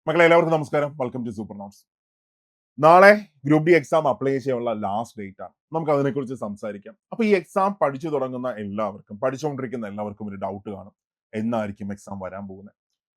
മക്കളെ എല്ലാവർക്കും നമസ്കാരം. Welcome to super notes. നാളെ ഗ്രൂപ്പ് ഡി എക്സാം അപ്ലൈ ചെയ്യാനുള്ള ലാസ്റ്റ് ഡേറ്റ് ആണ്. നമുക്ക് അതിനെക്കുറിച്ച് സംസാരിക്കാം. അപ്പൊ ഈ എക്സാം പഠിച്ചു തുടങ്ങുന്ന എല്ലാവർക്കും, പഠിച്ചുകൊണ്ടിരിക്കുന്ന എല്ലാവർക്കും ഒരു ഡൗട്ട് കാണും. എന്നായിരിക്കും എക്സാം വരാൻ പോകുന്നത്?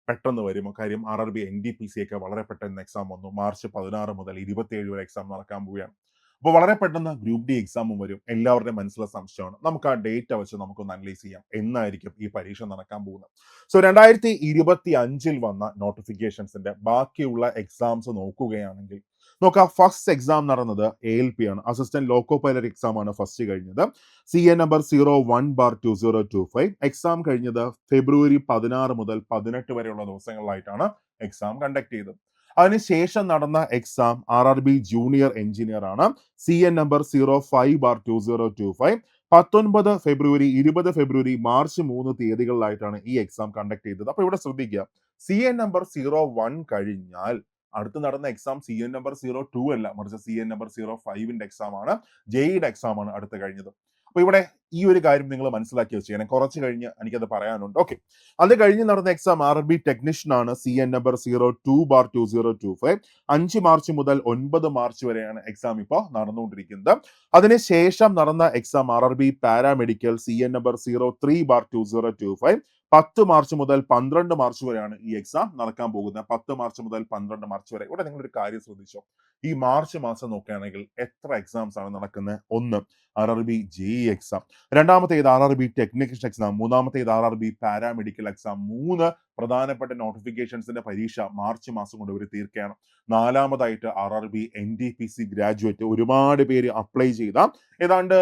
പെട്ടെന്ന് വരുമോ? കാര്യം RRB NTPC ഒക്കെ വളരെ പെട്ടെന്ന് എക്സാം വന്നു. മാർച്ച് 16 മുതൽ 27 വരെ എക്സാം നടക്കാൻ പോവുകയാണ്. അപ്പോൾ വളരെ പെട്ടെന്ന് ഗ്രൂപ്പ് ഡി എക്സാമും വരും. എല്ലാവരുടെയും മനസ്സിലെ സംശയമാണ്. നമുക്ക് ആ ഡേറ്റ് വെച്ച് നമുക്കൊന്ന് അനലൈസ് ചെയ്യാം. എന്നായിരിക്കും ഈ പരീക്ഷ നടക്കാൻ പോകുന്നത്? സോ 2025 വന്ന നോട്ടിഫിക്കേഷൻസിന്റെ ബാക്കിയുള്ള എക്സാംസ് നോക്കുകയാണെങ്കിൽ നോക്കാം. ഫസ്റ്റ് എക്സാം നടന്നത് ALP ആണ്. അസിസ്റ്റന്റ് ലോക്കോ പൈലറ്റ് എക്സാം ആണ് ഫസ്റ്റ് കഴിഞ്ഞത്. CA number 01/2025. എക്സാം കഴിഞ്ഞത് ഫെബ്രുവരി 16 മുതൽ 18 വരെയുള്ള ദിവസങ്ങളിലായിട്ടാണ് എക്സാം കണ്ടക്ട് ചെയ്തത്. അതിനുശേഷം നടന്ന എക്സാം RRB ജൂനിയർ എഞ്ചിനീയർ ആണ്. CN number 05/2025. 19 ഫെബ്രുവരി, 20 ഫെബ്രുവരി, മാർച്ച് 3 തീയതികളിലായിട്ടാണ് ഈ എക്സാം കണ്ടക്ട് ചെയ്തത്. അപ്പൊ ഇവിടെ ശ്രദ്ധിക്കുക, CN നമ്പർ 01 കഴിഞ്ഞാൽ അടുത്ത് നടന്ന എക്സാം CN നമ്പർ 02 അല്ല, മറിച്ച് CN നമ്പർ 05ന്റെ എക്സാം ആണ്. JEE എക്സാം ആണ് അടുത്ത് കഴിഞ്ഞത്. അപ്പൊ ഇവിടെ ഈ ഒരു കാര്യം നിങ്ങൾ മനസ്സിലാക്കി വെച്ചാൽ കുറച്ച് കഴിഞ്ഞ് എനിക്കത് പറയാനുണ്ട്. ഓക്കെ, അത് കഴിഞ്ഞ് നടന്ന എക്സാം RRB ടെക്നീഷ്യൻ ആണ്. CN number 02/2025. 5 മാർച്ച് മുതൽ 9 മാർച്ച് വരെയാണ് എക്സാം ഇപ്പോൾ നടന്നുകൊണ്ടിരിക്കുന്നത്. അതിനുശേഷം നടന്ന exam RRB paramedical CN number 03/2025. 10 March മുതൽ 12 മാർച്ച് വരെയാണ് ഈ എക്സാം നടക്കാൻ പോകുന്നത്. 10 മാർച്ച് മുതൽ 12 മാർച്ച് വരെ. ഇവിടെ നിങ്ങളൊരു കാര്യം ശ്രദ്ധിച്ചോ, ഈ മാർച്ച് മാസം നോക്കുകയാണെങ്കിൽ എത്ര എക്സാംസ് ആണ് നടക്കുന്നത്? ഒന്ന് RRB JEE എക്സാം, രണ്ടാമത്തേത് RRB ടെക്നീഷ്യൻ എക്സാം, മൂന്നാമത്തേത് RRB പാരാമെഡിക്കൽ എക്സാം. 3 പ്രധാനപ്പെട്ട നോട്ടിഫിക്കേഷൻസിന്റെ പരീക്ഷ മാർച്ച് മാസം കൊണ്ട് ഇവർ തീർക്കുകയാണ്. നാലാമതായിട്ട് RRB NTPC ഗ്രാജുവേറ്റ്, ഒരുപാട് പേര് അപ്ലൈ ചെയ്ത, ഏതാണ്ട്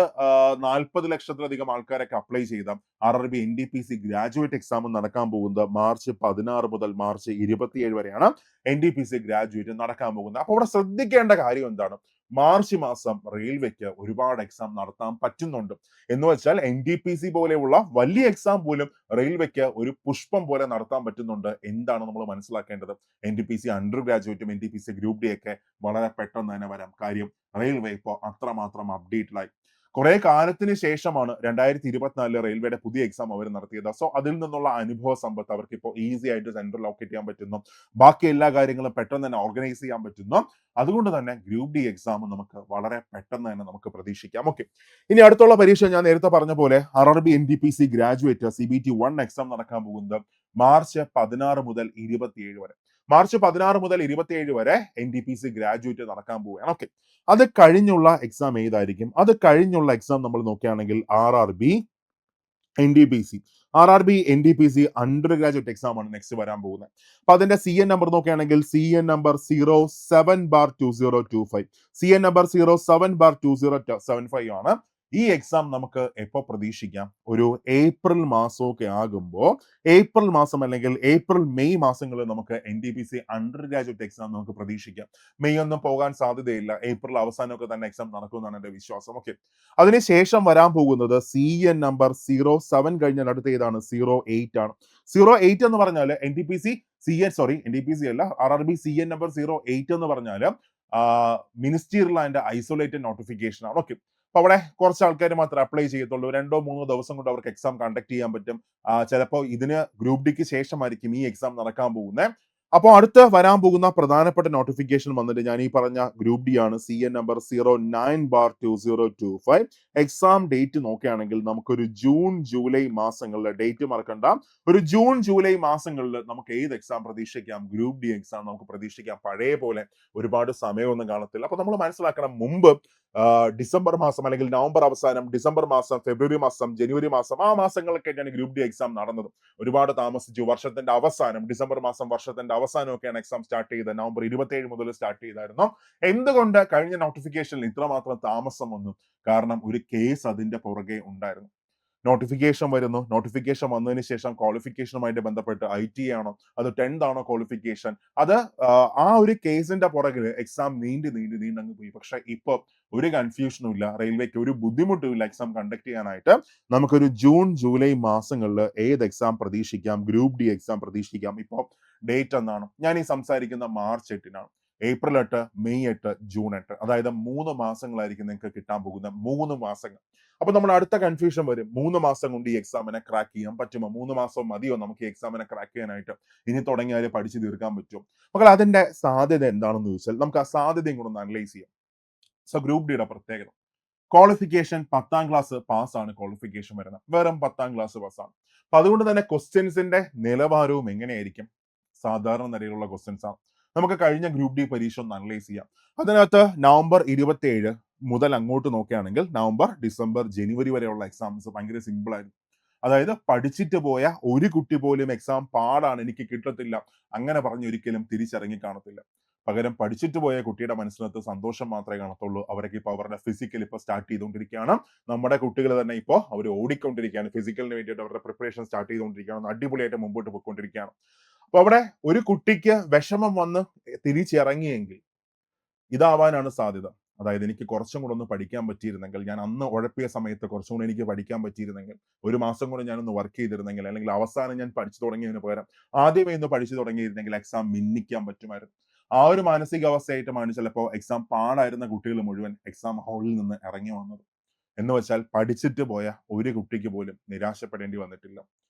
40 ലക്ഷത്തിലധികം ആൾക്കാരൊക്കെ അപ്ലൈ ചെയ്ത RRB NTPC ഗ്രാജുവേറ്റ് എക്സാം നടക്കാൻ പോകുന്നത് മാർച്ച് 16 മുതൽ മാർച്ച് 27 വരെയാണ് NTPC ഗ്രാജുവേറ്റ് നടക്കാൻ പോകുന്നത്. അപ്പൊ ഇവിടെ ശ്രദ്ധിക്കേണ്ട കാര്യം എന്താണ്? മാർച്ച് മാസം റെയിൽവേക്ക് ഒരുപാട് എക്സാം നടത്താൻ പറ്റുന്നുണ്ട്. എന്ന് വെച്ചാൽ NTPC പോലെയുള്ള വലിയ എക്സാം പോലും റെയിൽവേക്ക് ഒരു പുഷ്പം പോലെ നടത്താൻ പറ്റുന്നുണ്ട്. എന്താണ് നമ്മൾ മനസ്സിലാക്കേണ്ടത്? NTPC അണ്ടർ ഗ്രാജുവേറ്റും NTPC ഗ്രൂപ്പ് ഡി ഒക്കെ വളരെ പെട്ടെന്ന് തന്നെ വരാം. കാര്യം റെയിൽവേ ഇപ്പോൾ അത്രമാത്രം അപ്ഡേറ്റഡായി. കുറെ കാലത്തിന് ശേഷമാണ് 2024 റെയിൽവേയുടെ പുതിയ എക്സാം അവർ നടത്തിയത്. സോ അതിൽ നിന്നുള്ള അനുഭവ സമ്പത്ത് അവർക്ക് ഇപ്പോൾ ഈസി ആയിട്ട് സെന്റർ ലൊക്കേറ്റ് ചെയ്യാൻ പറ്റുന്നു. ബാക്കി എല്ലാ കാര്യങ്ങളും പെട്ടെന്ന് തന്നെ ഓർഗനൈസ് ചെയ്യാൻ പറ്റുന്നു. അതുകൊണ്ട് തന്നെ ഗ്രൂപ്പ് ഡി എക്സാം നമുക്ക് വളരെ പെട്ടെന്ന് തന്നെ നമുക്ക് പ്രതീക്ഷിക്കാം. ഓക്കെ, ഇനി അടുത്തുള്ള പരീക്ഷ ഞാൻ നേരത്തെ പറഞ്ഞ പോലെ RRB NTPC graduate CBT 1 exam നടക്കാൻ പോകുന്നത് മാർച്ച് 16 മുതൽ 27 വരെ. മാർച്ച് 16 മുതൽ 27 വരെ NTPC ഗ്രാജുവേറ്റ് നടക്കാൻ പോവുകയാണ്. ഓക്കെ, അത് കഴിഞ്ഞുള്ള എക്സാം ഏതായിരിക്കും? അത് കഴിഞ്ഞുള്ള എക്സാം നമ്മൾ നോക്കുകയാണെങ്കിൽ RRB NTPC under graduate exam ആണ് നെക്സ്റ്റ് വരാൻ പോകുന്നത്. അപ്പൊ അതിന്റെ CN നമ്പർ നോക്കുകയാണെങ്കിൽ CN നമ്പർ 07/2025. CN നമ്പർ 07/2075 ആണ്. ഈ എക്സാം നമുക്ക് എപ്പോൾ പ്രതീക്ഷിക്കാം? ഒരു ഏപ്രിൽ മാസമൊക്കെ ആകുമ്പോൾ, ഏപ്രിൽ മാസം അല്ലെങ്കിൽ ഏപ്രിൽ മെയ് മാസങ്ങളിൽ നമുക്ക് NTPC അണ്ടർ ഗ്രാജുവേറ്റ് എക്സാം നമുക്ക് പ്രതീക്ഷിക്കാം. മെയ് ഒന്നും പോകാൻ സാധ്യതയില്ല. ഏപ്രിൽ അവസാനമൊക്കെ തന്നെ എക്സാം നടക്കുമെന്നാണ് എന്റെ വിശ്വാസം. ഓക്കെ, അതിനുശേഷം വരാൻ പോകുന്നത് CN നമ്പർ 07 കഴിഞ്ഞാൽ അടുത്ത ഏതാണ്? 08 ആണ്. 08 എന്ന് പറഞ്ഞാൽ NTPC അല്ല, RRB CN നമ്പർ 08 എന്ന് പറഞ്ഞാൽ മിനിസ്റ്റീരിയൽ ആൻഡ് ഐസൊലേറ്റഡ് നോട്ടിഫിക്കേഷൻ ആണ്. ഓക്കെ, അപ്പൊ അവിടെ കുറച്ച് ആൾക്കാർ മാത്രമേ അപ്ലൈ ചെയ്യത്തുള്ളൂ. 2-3 ദിവസം കൊണ്ട് അവർക്ക് എക്സാം കണ്ടക്ട് ചെയ്യാൻ പറ്റും. ചിലപ്പോൾ ഇതിന് ഗ്രൂപ്പ് ഡിക്ക് ശേഷമായിരിക്കും ഈ എക്സാം നടക്കാൻ പോകുന്നത്. അപ്പോൾ അടുത്ത് വരാൻ പോകുന്ന പ്രധാനപ്പെട്ട നോട്ടിഫിക്കേഷൻ വന്നിട്ട് ഞാൻ ഈ പറഞ്ഞ ഗ്രൂപ്പ് ഡി ആണ്. CN number 09/2025. എക്സാം ഡേറ്റ് നോക്കുകയാണെങ്കിൽ നമുക്കൊരു ജൂൺ ജൂലൈ മാസങ്ങളിൽ, ഡേറ്റ് മറക്കണ്ട, ഒരു ജൂൺ ജൂലൈ മാസങ്ങളിൽ നമുക്ക് ഏത് എക്സാം പ്രതീക്ഷിക്കാം? ഗ്രൂപ്പ് ഡി എക്സാം നമുക്ക് പ്രതീക്ഷിക്കാം. പഴയ പോലെ ഒരുപാട് സമയമൊന്നും കാണത്തില്ല. അപ്പൊ നമ്മൾ മനസ്സിലാക്കണം, മുമ്പ് ഡിസംബർ മാസം അല്ലെങ്കിൽ നവംബർ അവസാനം, ഡിസംബർ മാസം, ഫെബ്രുവരി മാസം, ജനുവരി മാസം, ആ മാസങ്ങളിലൊക്കെയാണ് ഗ്രൂപ്പ് ഡി എക്സാം നടന്നത്. ഒരുപാട് താമസിച്ചു. വർഷത്തിന്റെ അവസാനം, ഡിസംബർ മാസം വർഷത്തിന്റെ അവസാനമൊക്കെയാണ് എക്സാം സ്റ്റാർട്ട് ചെയ്തത്. നവംബർ 27 മുതൽ സ്റ്റാർട്ട് ചെയ്തായിരുന്നു. എന്തുകൊണ്ട് കഴിഞ്ഞ നോട്ടിഫിക്കേഷനിൽ ഇത്രമാത്രം താമസം വന്നു? കാരണം ഒരു കേസ് അതിന്റെ പുറകെ ഉണ്ടായിരുന്നു. നോട്ടിഫിക്കേഷൻ വരുന്നു. നോട്ടിഫിക്കേഷൻ വന്നതിന് ശേഷം ക്വാളിഫിക്കേഷനുമായിട്ട് ബന്ധപ്പെട്ട് IT ആണോ അത് 10th ആണോ ക്വാളിഫിക്കേഷൻ, അത് ആ ഒരു കേസിന്റെ പുറകിൽ എക്സാം നീണ്ടങ്ങ് പോയി. പക്ഷെ ഇപ്പൊ ഒരു കൺഫ്യൂഷനും ഇല്ല, റെയിൽവേക്ക് ഒരു ബുദ്ധിമുട്ടും ഇല്ല എക്സാം കണ്ടക്ട് ചെയ്യാനായിട്ട്. നമുക്കൊരു ജൂൺ ജൂലൈ മാസങ്ങളിൽ ഏത് എക്സാം പ്രതീക്ഷിക്കാം? ഗ്രൂപ്പ് ഡി എക്സാം പ്രതീക്ഷിക്കാം. ഇപ്പോൾ ഡേറ്റ് എന്നാണ് ഞാൻ ഈ സംസാരിക്കുന്ന മാർച്ച് 8-നാണ്. April 8, May 8, June 8. അതായത് 3 മാസങ്ങളായിരിക്കും നിങ്ങൾക്ക് കിട്ടാൻ പോകുന്ന 3 മാസങ്ങൾ. അപ്പൊ നമ്മുടെ അടുത്ത കൺഫ്യൂഷൻ വരും, 3 മാസം കൊണ്ട് ഈ എക്സാമിനെ ക്രാക്ക് ചെയ്യാൻ പറ്റുമോ? 3 മാസം മതിയോ നമുക്ക് ഈ എക്സാമിനെ ക്രാക്ക് ചെയ്യാനായിട്ട്? ഇനി തുടങ്ങിയാൽ പഠിച്ചു തീർക്കാൻ പറ്റുമോ? മക്കൾ അതിന്റെ സാധ്യത എന്താണെന്ന് ചോദിച്ചാൽ നമുക്ക് ആ സാധ്യതയും കൂടെ ഒന്ന് അനലൈസ് ചെയ്യാം. സോ ഗ്രൂപ്പ് ഡിയുടെ പ്രത്യേകത, ക്വാളിഫിക്കേഷൻ 10ാം ക്ലാസ് പാസ്സാണ് ക്വാളിഫിക്കേഷൻ വരുന്നത്. വെറും 10ാം ക്ലാസ് പാസ്സാണ്. അപ്പൊ അതുകൊണ്ട് തന്നെ ക്വസ്റ്റ്യൻസിന്റെ നിലവാരവും എങ്ങനെയായിരിക്കും? സാധാരണ നിലയിലുള്ള ക്വസ്റ്റ്യൻസ് ആണ്. നമുക്ക് കഴിഞ്ഞ ഗ്രൂപ്പ് ഡി പരീക്ഷ ഒന്ന് അനലൈസ് ചെയ്യാം. അതിനകത്ത് നവംബർ 27 മുതൽ അങ്ങോട്ട് നോക്കുകയാണെങ്കിൽ നവംബർ, ഡിസംബർ, ജനുവരി വരെയുള്ള എക്സാംസ് ഭയങ്കര സിമ്പിൾ ആയിരുന്നു. അതായത് പഠിച്ചിട്ട് പോയ ഒരു കുട്ടി പോലും എക്സാം പാടാണ്, എനിക്ക് കിട്ടത്തില്ല, അങ്ങനെ പറഞ്ഞ് ഒരിക്കലും തിരിച്ചിറങ്ങി കാണത്തില്ല. പകരം പഠിച്ചിട്ട് പോയ കുട്ടിയുടെ മനസ്സിനകത്ത് സന്തോഷം മാത്രമേ കാണത്തുള്ളൂ. അവരൊക്കെ ഇപ്പോൾ അവരുടെ ഫിസിക്കൽ ഇപ്പോൾ സ്റ്റാർട്ട് ചെയ്തുകൊണ്ടിരിക്കുകയാണ്. നമ്മുടെ കുട്ടികൾ തന്നെ ഇപ്പോൾ അവർ ഓടിക്കൊണ്ടിരിക്കുകയാണ്. ഫിസിക്കലിന് വേണ്ടിയിട്ട് അവരുടെ പ്രിപ്പറേഷൻ സ്റ്റാർട്ട് ചെയ്തുകൊണ്ടിരിക്കുകയാണ്. അടിപൊളിയായിട്ട് മുമ്പോട്ട് പോയിക്കൊണ്ടിരിക്കുകയാണ്. അപ്പൊ അവിടെ ഒരു കുട്ടിക്ക് വിഷമം വന്ന് തിരിച്ചിറങ്ങിയെങ്കിൽ ഇതാവാനാണ് സാധ്യത. അതായത് എനിക്ക് കുറച്ചും കൂടെ ഒന്ന് പഠിക്കാൻ പറ്റിയിരുന്നെങ്കിൽ, ഞാൻ അന്ന് ഉഴപ്പിയ സമയത്ത് കുറച്ചും കൂടെ എനിക്ക് പഠിക്കാൻ പറ്റിയിരുന്നെങ്കിൽ, ഒരു മാസം കൂടെ ഞാനൊന്ന് വർക്ക് ചെയ്തിരുന്നെങ്കിൽ, അല്ലെങ്കിൽ അവസാനം ഞാൻ പഠിച്ചു തുടങ്ങിയതിന് പകരം ആദ്യമേ ഒന്ന് പഠിച്ചു തുടങ്ങിയിരുന്നെങ്കിൽ എക്സാം മിന്നിക്കാൻ പറ്റുമായിരുന്നു. ആ ഒരു മാനസികാവസ്ഥയായിട്ടുമാണ് ചിലപ്പോൾ എക്സാം പാടായിരുന്ന കുട്ടികൾ മുഴുവൻ എക്സാം ഹാളിൽ നിന്ന് ഇറങ്ങി വന്നത്. എന്ന് വെച്ചാൽ പഠിച്ചിട്ട് പോയ ഒരു കുട്ടിക്ക് പോലും നിരാശപ്പെടേണ്ടി വന്നിട്ടില്ല.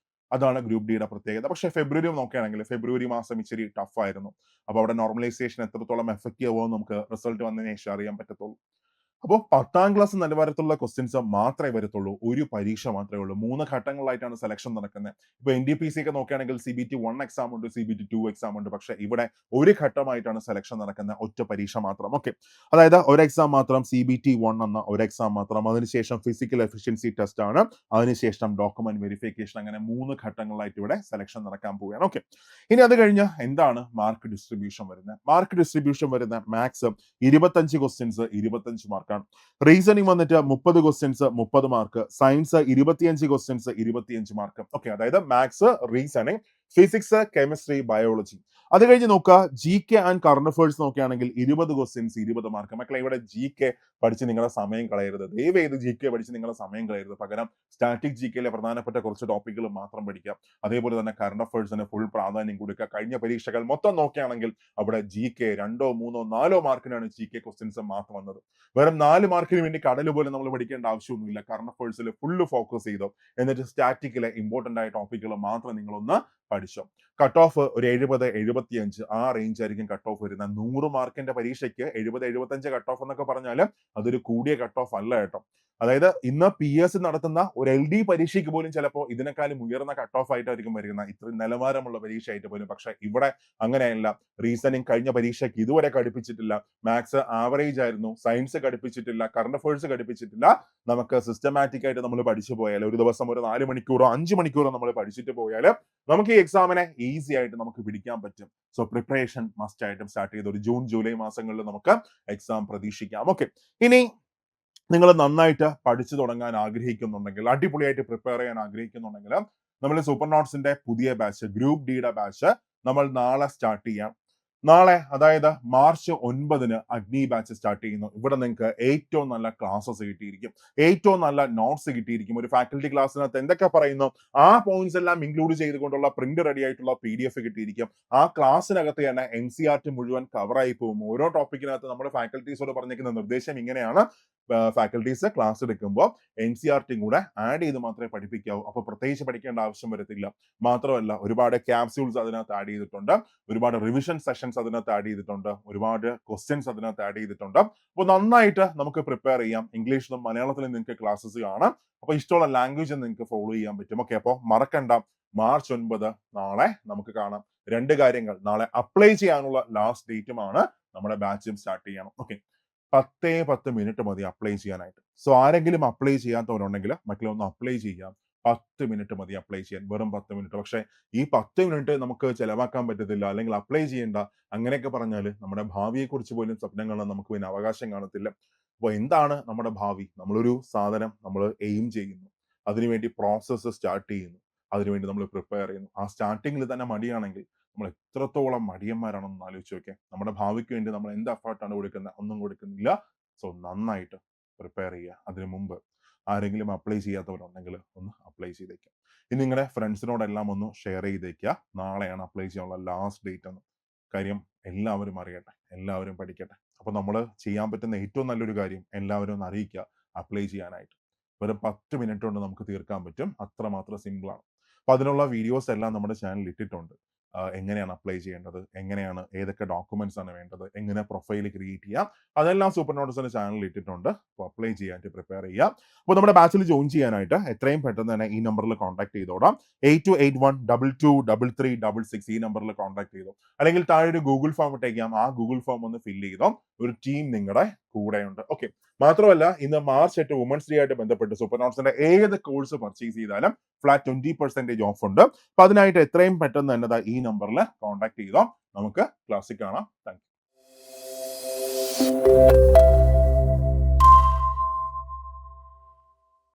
അതാണ് ഗ്രൂപ്പ് ഡിയുടെ പ്രത്യേകത. പക്ഷെ ഫെബ്രുവരി നോക്കുകയാണെങ്കിൽ ഫെബ്രുവരി മാസം ഇച്ചിരി ടഫ് ആയിരുന്നു. അപ്പൊ അവിടെ നോർമലൈസേഷൻ എത്രത്തോളം എഫക്റ്റീവ് ആവുമെന്ന് നമുക്ക് റിസൾട്ട് വന്നതിന് ശേഷം അറിയാൻ പറ്റത്തുള്ളൂ. അപ്പോൾ 10ാം ക്ലാസ് നിലവാരത്തിലുള്ള ക്വസ്റ്റ്യൻസ് മാത്രമേ വരത്തുള്ളൂ. ഒരു പരീക്ഷ മാത്രമേ ഉള്ളൂ. 3 ഘട്ടങ്ങളായിട്ടാണ് സെലക്ഷൻ നടക്കുന്നത്. ഇപ്പൊ NDPC ഒക്കെ നോക്കുകയാണെങ്കിൽ CBT 1 എക്സാം ഉണ്ട്, CBT 2 എക്സാം ഉണ്ട്. പക്ഷെ ഇവിടെ ഒരു ഘട്ടമായിട്ടാണ് സെലക്ഷൻ നടക്കുന്ന, ഒറ്റ പരീക്ഷ മാത്രം. ഓക്കെ, അതായത് ഒരു എക്സാം മാത്രം CBT 1 എന്ന ഒരു എക്സാം മാത്രം. അതിനുശേഷം ഫിസിക്കൽ എഫിഷ്യൻസി ടെസ്റ്റ് ആണ്. അതിനുശേഷം ഡോക്യുമെന്റ് വെരിഫിക്കേഷൻ. അങ്ങനെ 3 ഘട്ടങ്ങളായിട്ട് ഇവിടെ സെലക്ഷൻ നടക്കാൻ പോവുകയാണ്. ഓക്കെ, ഇനി അത് കഴിഞ്ഞ് എന്താണ് മാർക്ക് ഡിസ്ട്രിബ്യൂഷൻ വരുന്നത്? മാർക്ക് ഡിസ്ട്രിബ്യൂഷൻ വരുന്ന മാത്സ് 25 ക്വസ്റ്റ്യൻസ് 25 മാർക്കാണ്. റീസണിങ് വന്നിട്ട് 30 questions 30 mark. Science 25 questions 25 mark. Okay, അതായത് maths, reasoning, physics, chemistry, biology. അത് കഴിഞ്ഞ് നോക്കുക GK ആൻഡ് കറണ്ട് അഫയേഴ്സ് നോക്കുകയാണെങ്കിൽ 20 ക്വസ്റ്റ്യൻസ് 20 മാർക്ക്. മക്കളെ ഇവിടെ GK പഠിച്ച് നിങ്ങളുടെ സമയം കളയരുത്. ദയവേത് GK പഠിച്ച് നിങ്ങളുടെ സമയം കളയരുത്. പകരം സ്റ്റാറ്റിക് GKയിലെ പ്രധാനപ്പെട്ട കുറച്ച് ടോപ്പിക്കുകൾ മാത്രം പഠിക്കുക. അതേപോലെ തന്നെ കറണ്ട് അഫയേഴ്സിന് ഫുൾ പ്രാധാന്യം കൊടുക്കുക. കഴിഞ്ഞ പരീക്ഷകൾ മൊത്തം നോക്കുകയാണെങ്കിൽ അവിടെ GK 2, 3, 4 മാർക്കിനാണ് GK ക്വസ്റ്റ്യൻസ് മാത്രം വന്നത്. വെറും 4 മാർക്കിന് വേണ്ടി കടല് പോലെ നമ്മൾ പഠിക്കേണ്ട ആവശ്യമൊന്നുമില്ല. കറണ്ട് അഫയേഴ്സിൽ ഫുള്ള് ഫോക്കസ് ചെയ്തോ. എന്നിട്ട് സ്റ്റാറ്റിക്കിലെ ഇമ്പോർട്ടന്റ് ആയ ടോപ്പിക്കുകൾ മാത്രം നിങ്ങളൊന്ന് പഠിച്ചോ. കട്ട് ഓഫ് ഒരു 70, 75 ആ റേഞ്ച് ആയിരിക്കും കട്ട് ഓഫ് വരുന്നത്. 100 മാർക്കിന്റെ പരീക്ഷയ്ക്ക് 70, 75 കട്ട് ഓഫ് എന്നൊക്കെ പറഞ്ഞാൽ അതൊരു കൂടിയ കട്ട് ഓഫ് അല്ല കേട്ടോ. അതായത് ഇന്ന് PS നടത്തുന്ന ഒരു LD പരീക്ഷയ്ക്ക് പോലും ചിലപ്പോൾ ഇതിനേക്കാളും ഉയർന്ന കട്ട് ഓഫ് ആയിട്ടായിരിക്കും വരുന്നത്, ഇത്രയും നിലവാരമുള്ള പരീക്ഷയായിട്ട് പോലും. പക്ഷെ ഇവിടെ അങ്ങനെയല്ല. റീസണിങ് കഴിഞ്ഞ പരീക്ഷയ്ക്ക് ഇതുവരെ ഘടിപ്പിച്ചിട്ടില്ല. മാത്സ് ആവറേജ് ആയിരുന്നു. സയൻസ് ഘടിപ്പിച്ചിട്ടില്ല. കറണ്ട് അഫയേഴ്സ് ഘടിപ്പിച്ചിട്ടില്ല. നമുക്ക് സിസ്റ്റമാറ്റിക് ആയിട്ട് നമ്മൾ പഠിച്ചു പോയാൽ, ഒരു ദിവസം ഒരു 4 മണിക്കൂറോ 5 മണിക്കൂറോ നമ്മൾ പഠിച്ചിട്ട് പോയാൽ നമുക്ക് ഈ എക്സാമിനെ ഈസി ആയിട്ട് നമുക്ക് പിടിക്കാൻ പറ്റും. സോ പ്രിപ്പറേഷൻ മസ്റ്റ് ആയിട്ടും സ്റ്റാർട്ട് ചെയ്ത് ഒരു ജൂൺ ജൂലൈ മാസങ്ങളിൽ നമുക്ക് എക്സാം പ്രതീക്ഷിക്കാം. ഓക്കെ, ഇനി നിങ്ങൾ നന്നായിട്ട് പഠിച്ചു തുടങ്ങാൻ ആഗ്രഹിക്കുന്നുണ്ടെങ്കിൽ, അടിപൊളിയായിട്ട് പ്രിപ്പയർ ചെയ്യാൻ ആഗ്രഹിക്കുന്നുണ്ടെങ്കിൽ, നമ്മൾ സൂപ്പർ നോട്ട്സിന്റെ പുതിയ ബാച്ച്, ഗ്രൂപ്പ് ഡിയുടെ ബാച്ച് നമ്മൾ നാളെ സ്റ്റാർട്ട് ചെയ്യാം. നാളെ അതായത് മാർച്ച് 9 അഗ്നി ബാച്ച് സ്റ്റാർട്ട് ചെയ്യുന്നു. ഇവിടെ നിങ്ങൾക്ക് ഏറ്റവും നല്ല ക്ലാസ്സസ് കിട്ടിയിരിക്കും, ഏറ്റവും നല്ല നോട്ട്സ് കിട്ടിയിരിക്കും. ഒരു ഫാക്കൽറ്റി ക്ലാസ്സിനകത്ത് എന്തൊക്കെ പറയുന്നു ആ പോയിന്റ്സ് എല്ലാം ഇൻക്ലൂഡ് ചെയ്തുകൊണ്ടുള്ള പ്രിന്റ് റെഡി ആയിട്ടുള്ള PDF കിട്ടിയിരിക്കും. ആ ക്ലാസ്സിനകത്ത് തന്നെ NCERT മുഴുവൻ കവറായി പോകും. ഓരോ ടോപ്പിക്കിനകത്ത് നമ്മുടെ ഫാക്കൽറ്റീസോട് പറഞ്ഞിരിക്കുന്ന നിർദ്ദേശം ഇങ്ങനെയാണ്: ഫാക്കൽറ്റീസ് ക്ലാസ് എടുക്കുമ്പോൾ NCERT കൂടെ ആഡ് ചെയ്ത് മാത്രമേ പഠിപ്പിക്കാവൂ. അപ്പോൾ പ്രത്യേകിച്ച് പഠിക്കേണ്ട ആവശ്യം വരത്തില്ല. മാത്രമല്ല ഒരുപാട് ക്യാപ്സ്യൂൾസ് അതിനകത്ത് ആഡ് ചെയ്തിട്ടുണ്ട്, ഒരുപാട് റിവിഷൻ സെഷൻസ് അതിനകത്ത് ആഡ് ചെയ്തിട്ടുണ്ട്, ഒരുപാട് ക്വസ്റ്റ്യൻസ് അതിനകത്ത് ആഡ് ചെയ്തിട്ടുണ്ട്. അപ്പോൾ നന്നായിട്ട് നമുക്ക് പ്രിപ്പയർ ചെയ്യാം. ഇംഗ്ലീഷിലും മലയാളത്തിലും നിങ്ങൾക്ക് ക്ലാസ്സസ് കാണാം. അപ്പോൾ ഇഷ്ടമുള്ള ലാംഗ്വേജ് നിങ്ങൾക്ക് ഫോളോ ചെയ്യാൻ പറ്റും. ഓക്കെ, അപ്പോൾ മറക്കണ്ട, മാർച്ച് 9 നാളെ നമുക്ക് കാണാം. 2 കാര്യങ്ങൾ: നാളെ അപ്ലൈ ചെയ്യാനുള്ള ലാസ്റ്റ് ഡേറ്റുമാണ്, നമ്മുടെ ബാച്ചും സ്റ്റാർട്ട് ചെയ്യണം. ഓക്കെ, 10 മിനിറ്റ് മതി അപ്ലൈ ചെയ്യാനായിട്ട്. സോ ആരെങ്കിലും അപ്ലൈ ചെയ്യാത്തവരുണ്ടെങ്കിൽ മക്കളെ ഒന്ന് അപ്ലൈ ചെയ്യാം. 10 മിനിറ്റ് മതി അപ്ലൈ ചെയ്യാൻ, വെറും 10 മിനിറ്റ്. പക്ഷേ ഈ 10 മിനിറ്റ് നമുക്ക് ചെലവാക്കാൻ പറ്റത്തില്ല, അല്ലെങ്കിൽ അപ്ലൈ ചെയ്യേണ്ട, അങ്ങനെയൊക്കെ പറഞ്ഞാൽ നമ്മുടെ ഭാവിയെക്കുറിച്ച് പോലും സ്വപ്നം കാണാൻ നമുക്ക് പിന്നെ അവകാശം കാണത്തില്ല. അപ്പോൾ എന്താണ് നമ്മുടെ ഭാവി? നമ്മളൊരു സാധനം നമ്മൾ എയിം ചെയ്യുന്നു, അതിനുവേണ്ടി പ്രോസസ്സ് സ്റ്റാർട്ട് ചെയ്യുന്നു, അതിനുവേണ്ടി നമ്മൾ പ്രിപ്പയർ ചെയ്യുന്നു. ആ സ്റ്റാർട്ടിങ്ങിൽ തന്നെ മടിയാണെങ്കിൽ നമ്മൾ എത്രത്തോളം മടിയന്മാരാണെന്ന് ആലോചിച്ച് നോക്കിയേ. നമ്മുടെ ഭാവിക്ക് വേണ്ടി നമ്മൾ എന്ത് എഫേർട്ടാണ് കൊടുക്കുന്നത്? ഒന്നും കൊടുക്കുന്നില്ല. സോ നന്നായിട്ട് പ്രിപ്പയർ ചെയ്യുക. അതിനു മുമ്പ് ആരെങ്കിലും അപ്ലൈ ചെയ്യാത്തവരുണ്ടെങ്കിൽ ഒന്ന് അപ്ലൈ ചെയ്തേക്കാം. ഇനി നിങ്ങളുടെ ഫ്രണ്ട്സിനോടെല്ലാം ഒന്ന് ഷെയർ ചെയ്തേക്കുക. നാളെയാണ് അപ്ലൈ ചെയ്യാനുള്ള ലാസ്റ്റ് ഡേറ്റ് എന്ന്. കാര്യം എല്ലാവരും അറിയട്ടെ, എല്ലാവരും പഠിക്കട്ടെ. അപ്പോൾ നമ്മൾ ചെയ്യാൻ പറ്റുന്ന ഏറ്റവും നല്ലൊരു കാര്യം എല്ലാവരും ഒന്ന് അറിയിക്കുക അപ്ലൈ ചെയ്യാനായിട്ട്. വെറും 10 മിനിറ്റ് കൊണ്ട് നമുക്ക് തീർക്കാൻ പറ്റും. അത്രമാത്രം സിമ്പിളാണ്. അപ്പോൾ അതിനുള്ള വീഡിയോസ് എല്ലാം നമ്മുടെ ചാനലിൽ ഇട്ടിട്ടുണ്ട്. എങ്ങനെയാണ് അപ്ലൈ ചെയ്യേണ്ടത്, എങ്ങനെയാണ് ഏതൊക്കെ ഡോക്യുമെന്റ്സ് ആണ് വേണ്ടത്, എങ്ങനെ പ്രൊഫൈൽ ക്രിയേറ്റ് ചെയ്യാം, അതെല്ലാം സൂപ്പർ നോട്ട്സിന്റെ ചാനലിൽ ഇട്ടിട്ടുണ്ട്. അപ്പോൾ അപ്ലൈ ചെയ്യാനായിട്ട് പ്രിപ്പയർ ചെയ്യുക. അപ്പോൾ നമ്മുടെ ബാച്ചിൽ ജോയിൻ ചെയ്യാനായിട്ട് എത്രയും പെട്ടെന്ന് തന്നെ ഈ നമ്പറിൽ കോൺടാക്ട് ചെയ്തോടാം. 8281223366 ഈ നമ്പറിൽ കോൺടാക്ട് ചെയ്തോ. അല്ലെങ്കിൽ താഴെ ഒരു ഗൂഗിൾ ഫോം ഇട്ടേക്കാം. ആ ഗൂഗിൾ ഫോം ഒന്ന് ഫില്ല് ചെയ്തോ. ഒരു ടീം നിങ്ങളുടെ കൂടെയുണ്ട്. ഓക്കെ. മാത്രമല്ല ഇന്ന് മാർച്ച് 8 വുമൻസ് ഡേ ആയിട്ട് ബന്ധപ്പെട്ട് സൂപ്പർ നോട്ട്സിന്റെ ഏത് കോഴ്സ് പർച്ചേസ് ചെയ്താലും ഫ്ലാറ്റ് 20% ഓഫ് ഉണ്ട്. അപ്പൊ അതിനായിട്ട് എത്രയും പെട്ടെന്ന് തന്നെ ഈ നമ്പറിൽ കോൺടാക്ട് ചെയ്തോ. നമുക്ക് ക്ലാസ്സിൽ കാണാം. Thank you.